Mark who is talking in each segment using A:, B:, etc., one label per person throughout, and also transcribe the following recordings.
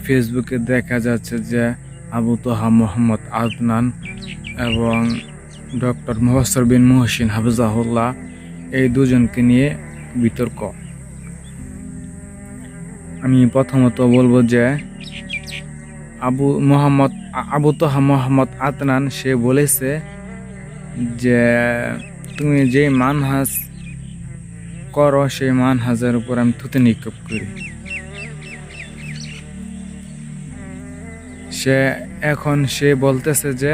A: ফেসবুকে দেখা যাচ্ছে যে আবু তোহা মোহাম্মদ আদনান এবং ডক্টর মুহসর বিন মুহসিন হাফিজাহুল্লাহ এই দুজনকে নিয়ে বিতর্ক। আমি প্রথমত বলবো যে আবু তোহা মোহাম্মদ আদনান সে বলেছে যে তুমি যে মানহাজ করো সেই মানহাজের উপর আমি থুতু নিক্ষেপ করি। সে বলতেছে যে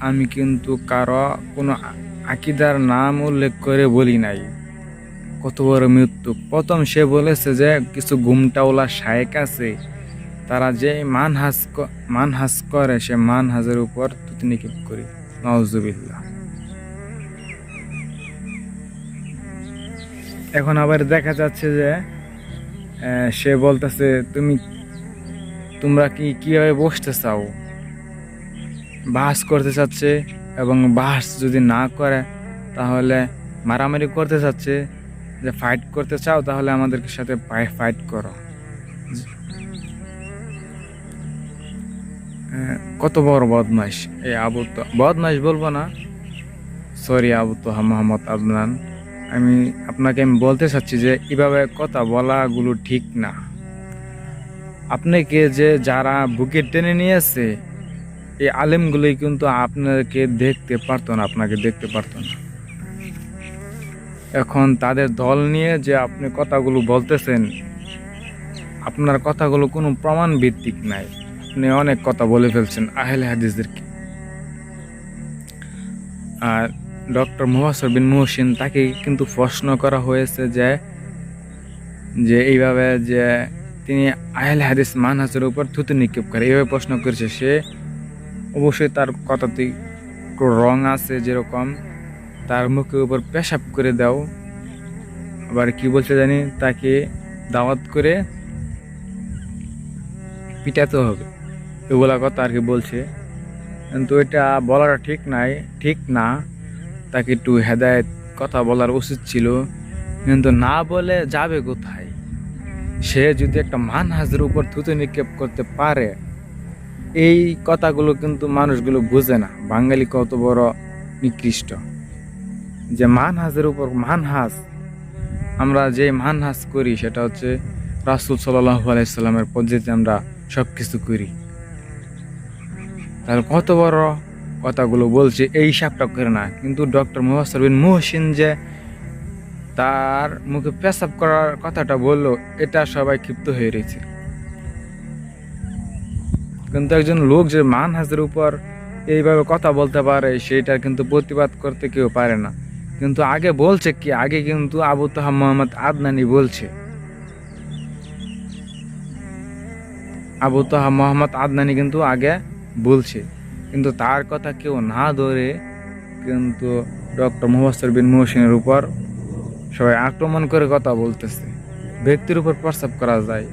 A: আমি কিন্তু কারো কোনো আকিদার নাম উল্লেখ করে বলি নাই। কত বড় মৃত্যু! প্রথম সে বলেছে যে কিছু গুমটাওলা শায়েক আছে, তারা যে মানহাজ করে সে মানহাজের উপর থুতু নিক্ষেপ করি। নাউজুবিল্লাহ। এখন আবার দেখা যাচ্ছে যে সে বলতেছে তোমরা কিভাবে বসতে চাও, বাস করতে চাচ্ছে, এবং বাস যদি না করে তাহলে মারামারি করতে চাচ্ছে। যে ফাইট করতে চাও তাহলে আমাদের সাথে ফাইট করো। কত বড় বদমাইশ এই বদমাইশ বলবো না, সরি, আবু তোহা মোহাম্মদ আদনান। আমি বলতে চাচ্ছি যে এভাবে কথা বলাগুলো ঠিক না। আপনাকে যে যারা বুকে টেনে নিয়েছে এই আলেমগুলোই কিন্তু আপনাকে দেখতে পারতো না, আপনাকে দেখতে পারতো না। এখন তাদের দল নিয়ে যে আপনি কথাগুলো বলতেছেন, আপনার কথাগুলো কোনো প্রমাণ ভিত্তিক নাই। আপনি অনেক কথা বলে ফেলছেন আহলে হাদিসদেরকে। আর ডক্টর মুহসর বিন মুহসিন তাকে কিন্তু প্রশ্ন করা হয়েছে যে এইভাবে যে তিনি আহলে হাদিস মানহাজের উপর থুতু নিক্ষেপ করে, এইভাবে প্রশ্ন করেছে। সে অবশ্যই তার কথাতে একটু রং আছে, যেরকম তার মুখের উপর পেশাব করে দাও। আবার কি বলছে জানি, তাকে দাওয়াত করে পিটাতে হবে, এগুলা কথা আর কি বলছে। কিন্তু এটা বলাটা ঠিক না। তাকে একটু হেদায়েত কথা বলার উচিত ছিল, কিন্তু না বলে যাবে কোথায়? সে যদি একটা মানহাজের উপর থুতু নিক্ষেপ করতে পারে, এই কথাগুলো কিন্তু মানুষগুলো বুঝে না। বাঙালি কত বড় নিকৃষ্ট যে মানহাজের উপর আমরা যে মানহাজ করি সেটা হচ্ছে রাসূল সাল্লাল্লাহু আলাইহি সাল্লামের পদ্ধতিতে আমরা সবকিছু করি। তাহলে কত বড় কথাগুলো বলছে, এই হিসাবটা করে না। কিন্তু ডক্টর মুহসর বিন মুহসিন যে তার মুখে পেশাব করার কথাটা বললো, এটা সবাই ক্ষিপ্ত হয়ে রয়েছে। কিন্তু একজন লোক যে মানহাজের উপর এইভাবে কথা বলতে পারে, সেটার কিন্তু প্রতিবাদ করতে কেউ পারে না। কিন্তু আগে কিন্তু আবু তোহা মোহাম্মদ আদনানি বলছে। আবু তোহা মোহাম্মদ আদনানি কিন্তু আগে বলছে, কিন্তু তার কথা কেউ না ধরে কিন্তু ডক্টর মুহসর বিন মুহসিনের উপর সবাই আক্রমণ করে কথা বলতেছে। ব্যক্তির উপর প্রস্তাব করা যায়,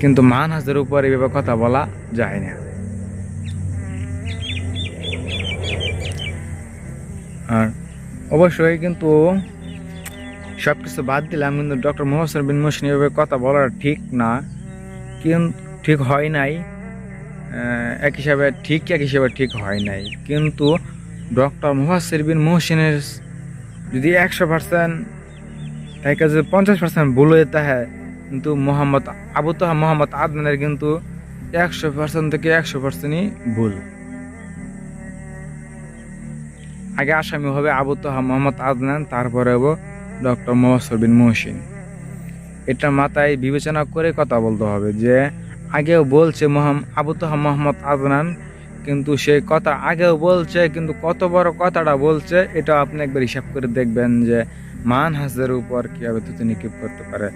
A: কিন্তু মানহাজের উপর এইভাবে কথা বলা যায় না। আর অবশ্যই কিন্তু সবকিছু বাদ দিলাম, কিন্তু ডক্টর মুহসর বিন মুহসিন এভাবে কথা বলার ঠিক না, ঠিক হয় নাই। এক হিসাবে ঠিক হয় নাই। কিন্তু ডক্টর মুহসর বিন মুহসিনের যদি 100% থেকে যদি 50% ভুল হয়ে থাকে, কিন্তু আবু তোহা মোহাম্মদ আদনানের কিন্তু 100% থেকে 100%ই ভুল। আগে আসামি হবে আবু তোহা মোহাম্মদ আদনান, তারপরে হবো ডক্টর মুহসর বিন মুহসিন। এটা মাথায় বিবেচনা করে কথা বলতে হবে যে আগেও বলছে আবু তোহা মোহাম্মদ আদনান, কিন্তু সেই কথা আগেও বলছে, কিন্তু কত বড় কথাটা বলছে এটা আপনি একবার হিসাব করে দেখবেন যে মানহাজের উপর কিভাবে থুতু নিক্ষেপ করতে পারে।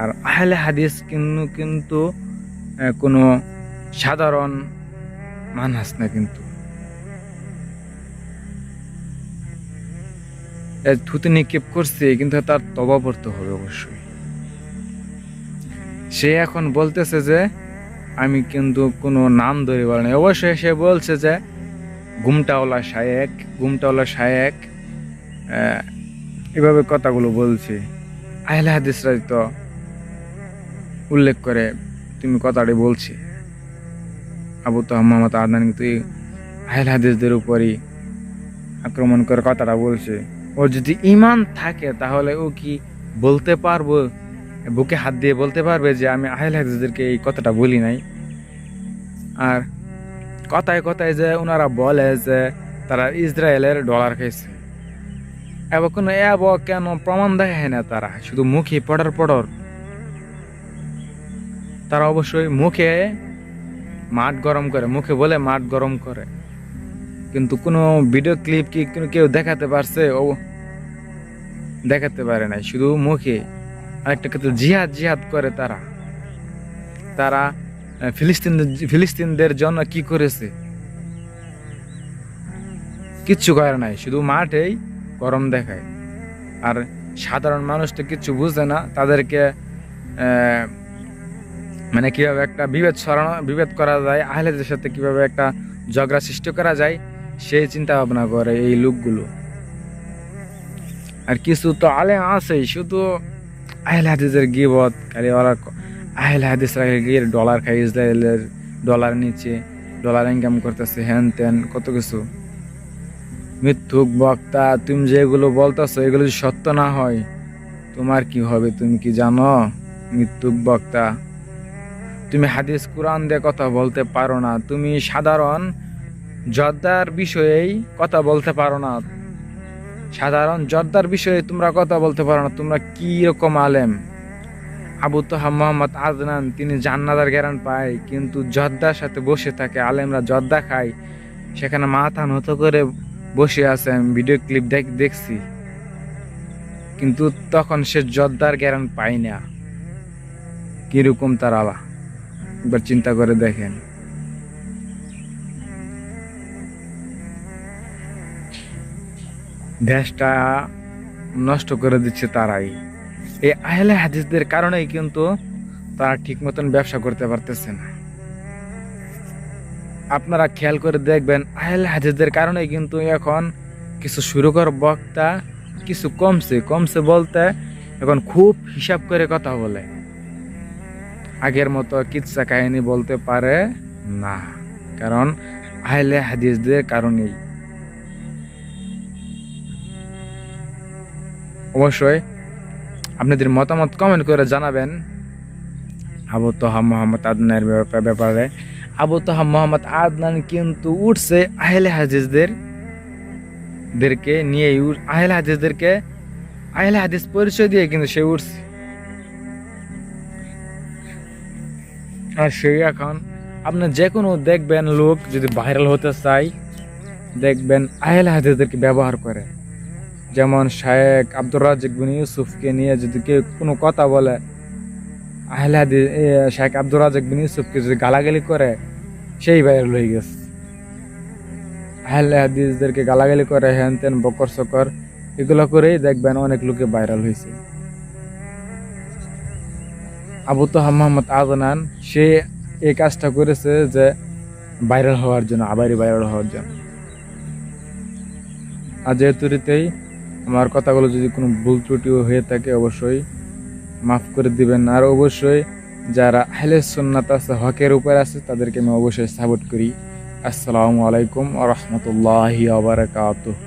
A: আর আহলে হাদিস কিন্তু কোনো সাধারণ মানহাজ না, কিন্তু থুতু নিক্ষেপ করছে, কিন্তু তার তওবা পড়তে হবে অবশ্যই। সে এখন বলতেছে যে আমি কিন্তু কোনো নাম ধরে বলি না। অবশ্যই সে বলছে যে গুমটাওয়ালা শায়েক এভাবে কথাগুলো বলছে। আহলে হাদিসরাই তো উল্লেখ করে তুমি কথাটি বলছি। আবু তাহের মোহাম্মদ আদনান কিন্তু আহলে হাদিসদের উপরই আক্রমণ করে কথাটা বলছে। ওর যদি ঈমান থাকে তাহলে ও কি বলতে পারবো, বুকে হাত দিয়ে বলতে পারবে যে আমি আহলে হাদিসদেরকে এই কথাটা বলি নাই? আর কথায় কথায় যে ওনারা বলে যে তারা ইসরায়েলের ডলার খাইছে, কেন প্রমাণ দেখায় না? তারা শুধু মুখে পড়র তারা অবশ্যই মুখে মাঠ গরম করে, মুখে বলে মাঠ গরম করে, কিন্তু কোনো ভিডিও ক্লিপ কি কেউ দেখাতে পারছে? ও দেখাতে পারে নাই, শুধু মুখে। আরেকটা ক্ষেত্রে জিহাদ করে তারা। তারা ফিলিস্তিনদের জন্য কি করেছে? কিচ্ছু করে নাই, শুধু মাঠেই গরম দেখায়। আর সাধারণ মানুষ তো কিচ্ছু বুঝে না, তাদেরকে মানে কিভাবে একটা বিভেদ করা যায়, আহলেদের সাথে কিভাবে একটা ঝগড়া সৃষ্টি করা যায়, সেই চিন্তা ভাবনা করে এই লোকগুলো। আর কিছু তো আলেম আছে শুধু আহলে হাদিসের গীবত, খালি ওরা আহলে হাদিসরা গিয়ে ডলার খায়, ইসরায়েলের ডলার নিচে ডলার ইনকাম করতেছে, হ্যান ত্যান কত কিছু। মিথ্যুক বক্তা, তুমি যেগুলো বলতেছো এগুলো যদি সত্য না হয় তোমার কি হবে তুমি কি জানো? মিথ্যুক বক্তা, তুমি হাদিস কুরআন দিয়ে কথা বলতে পারো না, তুমি সাধারণ জর্দার বিষয়েই কথা বলতে পারো না, সাধারণ জর্দার বিষয়ে তোমরা কথা বলতে পারো না, তোমরা কি রকম আলেম? আবু তাহের মোহাম্মদ আদনান তিনি জান্নাতের গ্যারান্টি পায়, কিন্তু জর্দার সাথে বসে থাকে, আলেমরা জর্দা খায়, সেখানে মাথা নত করে বসে আছে। আমি ভিডিও ক্লিপ দেখছি, কিন্তু তখন সে জর্দার গ্যারান্টি পায় না। কিরকম তার আলা, একবার চিন্তা করে দেখেন। দেশটা নষ্ট করে দিচ্ছে তারাই। এই আহলে হাদিসদের কারণেই কিন্তু তারা ঠিক মতন ব্যবসা করতে পারতেছে না। আপনারা খেয়াল করে দেখবেন, আহলে হাদিসদের কারণেই কিন্তু এখন কিছু শুরুকর বক্তা কিছু কমছে বলতে এখন খুব হিসাব করে কথা বলে, আগের মতো কিচ্ছা কাহিনী বলতে পারে না, কারণ আহলে হাদিসদের কারণেই। অবশ্যই আপনাদের মতামত কমেন্ট করে জানাবেন আবু তাহের মোহাম্মদ আদনানের ব্যাপারে। আবু তাহের মোহাম্মদ আদনান কিন্তু উঠছে আহলে হাদিসদেরকে নিয়ে, আহলে হাদিস পরিচয় দিয়ে কিন্তু সে উঠছে। আর সে এখন আপনি যে কোনো দেখবেন লোক যদি ভাইরাল হতে চায়, দেখবেন আহলে হাদিসদেরকে ব্যবহার করে। যেমন শায়েখ আব্দুর রাজ্জাক বিন ইউসুফকে নিয়ে যদি কেউ কোনো কথা বলে, আহলে হাদিস শায়েখ আব্দুর রাজ্জাক বিন ইউসুফকে যদি গালাগালি করে, সেই ভাইরাল হয়ে গেছে। আহলে হাদিসদেরকে গালাগালি করে, হ্যান ত্যান বকর সকর এগুলো করেই দেখবেন অনেক লোকে ভাইরাল হয়েছে। আবু তাহের মোহাম্মদ আদনান সে এই কাজটা করেছে যে ভাইরাল হওয়ার জন্য, আবারই ভাইরাল হওয়ার জন্য। আর যেহেতুতেই আমার কথাগুলো যদি কোনো ভুল ত্রুটিও হয়ে থাকে অবশ্যই মাফ করে দিবেন। আর অবশ্যই যারা আহলে সুন্নাত আছে, হকের উপর আছে, তাদেরকে আমি অবশ্যই সাপোর্ট করি। আসসালামু আলাইকুম ওয়া রাহমাতুল্লাহি ওয়া বারাকাতুহু।